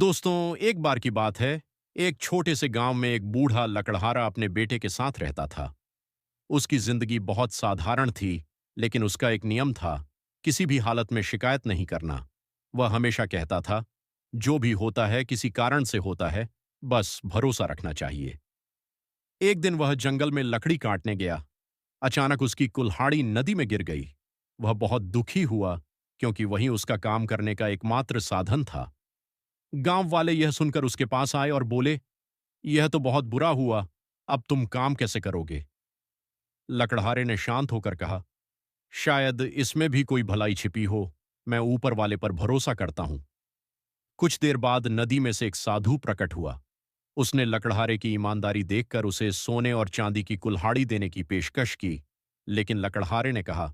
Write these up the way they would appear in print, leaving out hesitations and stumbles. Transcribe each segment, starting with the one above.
दोस्तों, एक बार की बात है। एक छोटे से गांव में एक बूढ़ा लकड़हारा अपने बेटे के साथ रहता था। उसकी जिंदगी बहुत साधारण थी, लेकिन उसका एक नियम था, किसी भी हालत में शिकायत नहीं करना। वह हमेशा कहता था, जो भी होता है किसी कारण से होता है, बस भरोसा रखना चाहिए। एक दिन वह जंगल में लकड़ी काटने गया। अचानक उसकी कुल्हाड़ी नदी में गिर गई। वह बहुत दुखी हुआ, क्योंकि वही उसका काम करने का एकमात्र साधन था। गांव वाले यह सुनकर उसके पास आए और बोले, यह तो बहुत बुरा हुआ। अब तुम काम कैसे करोगे? लकड़हारे ने शांत होकर कहा, शायद इसमें भी कोई भलाई छिपी हो। मैं ऊपर वाले पर भरोसा करता हूं। कुछ देर बाद नदी में से एक साधु प्रकट हुआ। उसने लकड़हारे की ईमानदारी देखकर उसे सोने और चांदी की कुल्हाड़ी देने की पेशकश की। लेकिन लकड़हारे ने कहा,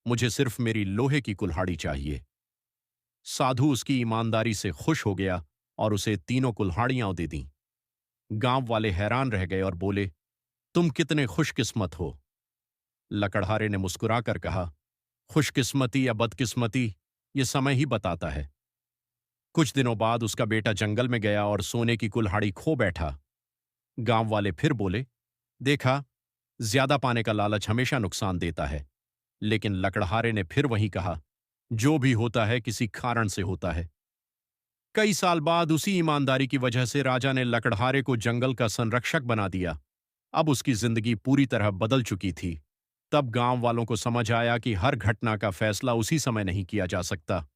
मुझे सिर्फ मेरी लोहे की कुल्हाड़ी चाहिए। साधु उसकी ईमानदारी से खुश हो गया और उसे तीनों कुल्हाड़ियां दे दी। गांव वाले हैरान रह गए और बोले, तुम कितने खुशकिस्मत हो। लकड़हारे ने मुस्कुराकर कहा, खुशकिस्मती या बदकिस्मती, ये समय ही बताता है। कुछ दिनों बाद उसका बेटा जंगल में गया और सोने की कुल्हाड़ी खो बैठा। गांव वाले फिर बोले, देखा, ज्यादा पाने का लालच हमेशा नुकसान देता है। लेकिन लकड़हारे ने फिर वही कहा, जो भी होता है किसी कारण से होता है। कई साल बाद उसी ईमानदारी की वजह से राजा ने लकड़हारे को जंगल का संरक्षक बना दिया। अब उसकी जिंदगी पूरी तरह बदल चुकी थी। तब गांव वालों को समझ आया कि हर घटना का फैसला उसी समय नहीं किया जा सकता।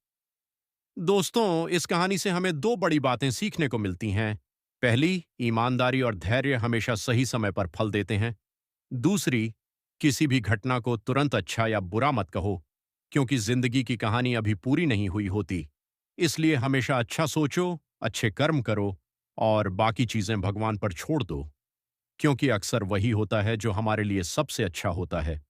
दोस्तों, इस कहानी से हमें दो बड़ी बातें सीखने को मिलती हैं। पहली, ईमानदारी और धैर्य हमेशा सही समय पर फल देते हैं। दूसरी, किसी भी घटना को तुरंत अच्छा या बुरा मत कहो, क्योंकि जिंदगी की कहानी अभी पूरी नहीं हुई होती। इसलिए हमेशा अच्छा सोचो, अच्छे कर्म करो और बाकी चीजें भगवान पर छोड़ दो, क्योंकि अक्सर वही होता है जो हमारे लिए सबसे अच्छा होता है।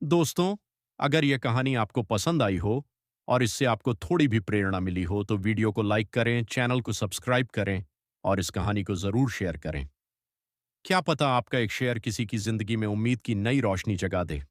दोस्तों, अगर यह कहानी आपको पसंद आई हो और इससे आपको थोड़ी भी प्रेरणा मिली हो तो वीडियो को लाइक करें, चैनल को सब्सक्राइब करें और इस कहानी को जरूर शेयर करें। क्या पता आपका एक शेयर किसी की जिंदगी में उम्मीद की नई रोशनी जगा दे।